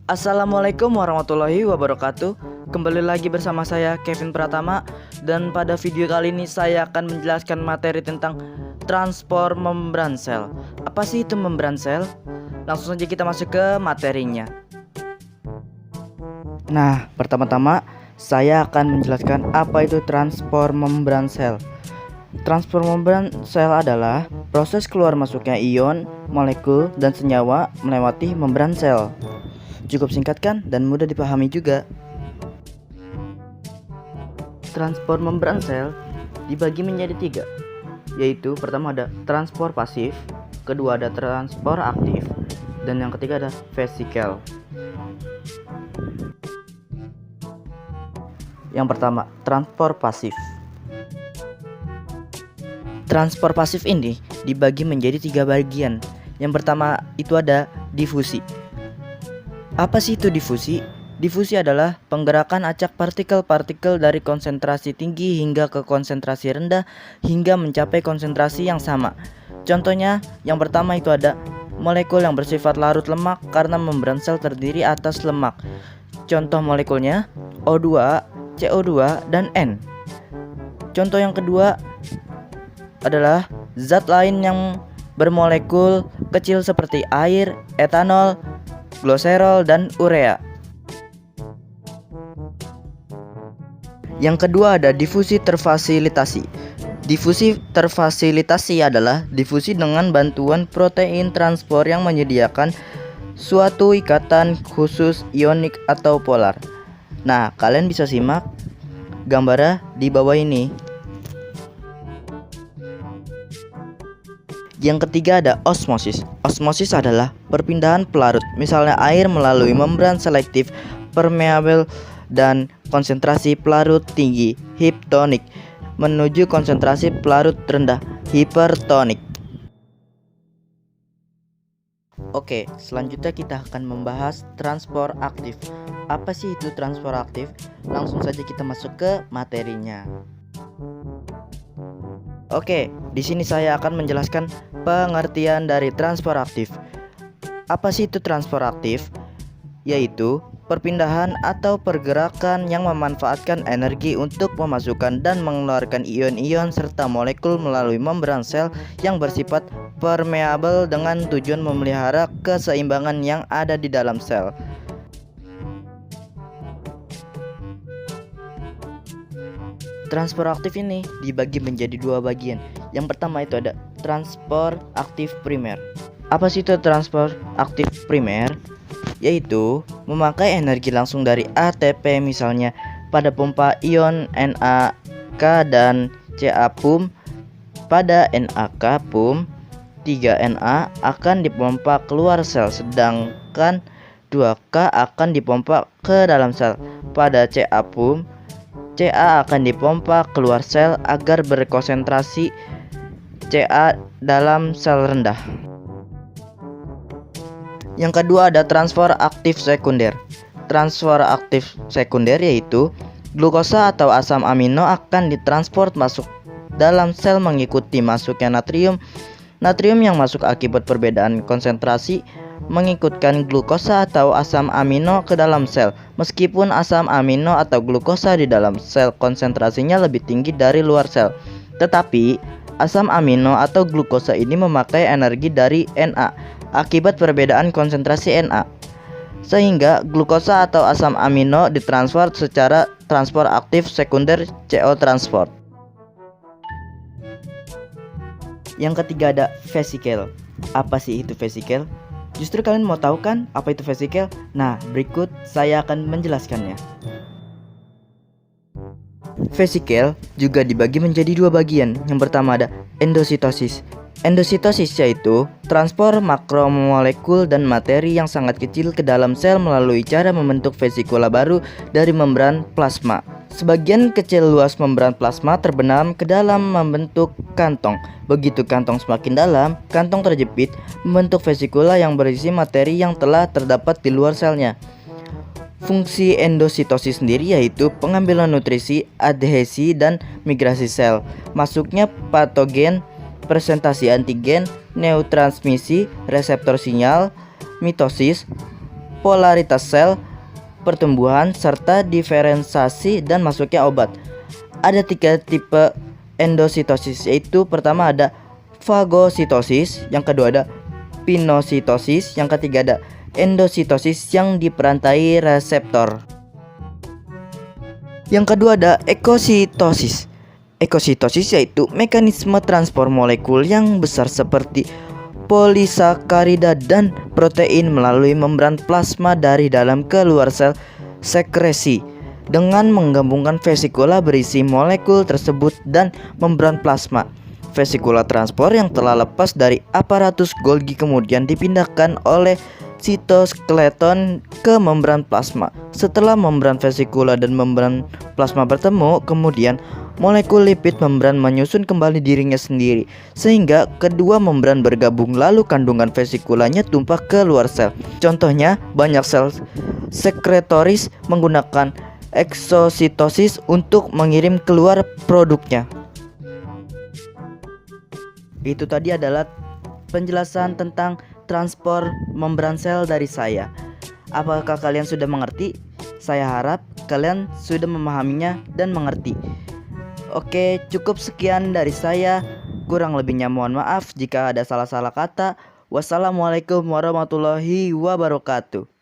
Assalamualaikum warahmatullahi wabarakatuh. Kembali lagi bersama saya Kevin Pratama. Dan pada video kali ini saya akan menjelaskan materi tentang transport membran sel. Apa sih itu membran sel? Langsung saja kita masuk ke materinya. Nah, pertama-tama saya akan menjelaskan apa itu transport membran sel. Transport membran sel adalah proses keluar masuknya ion, molekul, dan senyawa melewati membran sel. Cukup singkat kan dan mudah dipahami juga. Transport membran sel dibagi menjadi 3, yaitu pertama ada transport pasif, kedua ada transport aktif, dan yang ketiga ada vesikel. Yang pertama, transport pasif. Transport pasif ini dibagi menjadi 3 bagian. Yang pertama itu ada difusi. Apa sih itu difusi? Difusi adalah penggerakan acak partikel-partikel dari konsentrasi tinggi hingga ke konsentrasi rendah hingga mencapai konsentrasi yang sama. Contohnya, yang pertama itu ada molekul yang bersifat larut lemak karena membran sel terdiri atas lemak. Contoh molekulnya O2, CO2, dan N. Contoh yang kedua adalah zat lain yang bermolekul kecil seperti air, etanol, glycerol, dan urea. Yang kedua ada difusi terfasilitasi. Difusi terfasilitasi adalah difusi dengan bantuan protein transport yang menyediakan suatu ikatan khusus ionik atau polar. Nah, kalian bisa simak gambarnya di bawah ini. Yang ketiga ada osmosis. Osmosis adalah perpindahan pelarut, misalnya air melalui membran selektif permeabel dan konsentrasi pelarut tinggi hyptonik menuju konsentrasi pelarut rendah hipertonik. Oke, selanjutnya kita akan membahas transport aktif. Apa sih itu transport aktif? Langsung saja kita masuk ke materinya. Oke, di sini saya akan menjelaskan pengertian dari transport aktif. Apa sih itu transport aktif? Yaitu perpindahan atau pergerakan yang memanfaatkan energi untuk memasukkan dan mengeluarkan ion-ion serta molekul melalui membran sel yang bersifat permeabel dengan tujuan memelihara keseimbangan yang ada di dalam sel. Transport aktif ini dibagi menjadi 2 bagian. Yang pertama itu ada transport aktif primer. Apa sih itu transport aktif primer? Yaitu memakai energi langsung dari ATP misalnya pada pompa ion NaK dan Ca pum. Pada NaK pum 3Na akan dipompa keluar sel, sedangkan 2K akan dipompa ke dalam sel. Pada Ca pum Ca akan dipompa keluar sel agar berkonsentrasi Ca dalam sel rendah. Yang kedua ada transfer aktif sekunder. Transfer aktif sekunder yaitu glukosa atau asam amino akan ditransport masuk dalam sel mengikuti masuknya natrium. Natrium yang masuk akibat perbedaan konsentrasi mengikutkan glukosa atau asam amino ke dalam sel. Meskipun asam amino atau glukosa di dalam sel konsentrasinya lebih tinggi dari luar sel, tetapi asam amino atau glukosa ini memakai energi dari Na akibat perbedaan konsentrasi Na, sehingga glukosa atau asam amino ditransfer secara transport aktif sekunder CO transport. Yang ketiga ada vesikel. Apa sih itu vesikel? Justru kalian mau tahu kan apa itu vesikel? Nah, berikut saya akan menjelaskannya. Vesikel juga dibagi menjadi 2 bagian. Yang pertama ada endositosis. Endositosis yaitu transport makromolekul dan materi yang sangat kecil ke dalam sel melalui cara membentuk vesikula baru dari membran plasma. Sebagian kecil luas membran plasma terbenam ke dalam membentuk kantong. Begitu kantong semakin dalam, kantong terjepit membentuk vesikula yang berisi materi yang telah terdapat di luar selnya. Fungsi endositosis sendiri yaitu pengambilan nutrisi, adhesi, dan migrasi sel, masuknya patogen, presentasi antigen, neurotransmisi, reseptor sinyal, mitosis, polaritas sel, pertumbuhan, serta diferensiasi dan masuknya obat. Ada 3 tipe endositosis, yaitu pertama ada fagositosis, yang kedua ada pinositosis, yang ketiga ada endositosis yang diperantai reseptor. Yang kedua ada ekositosis. Ekositosis yaitu mekanisme transport molekul yang besar seperti polisakarida dan protein melalui membran plasma dari dalam ke luar sel sekresi dengan menggabungkan vesikula berisi molekul tersebut dan membran plasma. Vesikula transport yang telah lepas dari aparatus Golgi kemudian dipindahkan oleh sitoskeleton ke membran plasma. Setelah membran vesikula dan membran plasma bertemu, kemudian molekul lipid membran menyusun kembali dirinya sendiri sehingga kedua membran bergabung, lalu kandungan vesikulanya tumpah ke luar sel. Contohnya, banyak sel sekretoris menggunakan eksositosis untuk mengirim keluar produknya. Itu tadi adalah penjelasan tentang transport membran sel dari saya. Apakah kalian sudah mengerti? Saya harap kalian sudah memahaminya dan mengerti. Oke, cukup sekian dari saya. Kurang lebihnya mohon maaf jika ada salah-salah kata. Wassalamualaikum warahmatullahi wabarakatuh.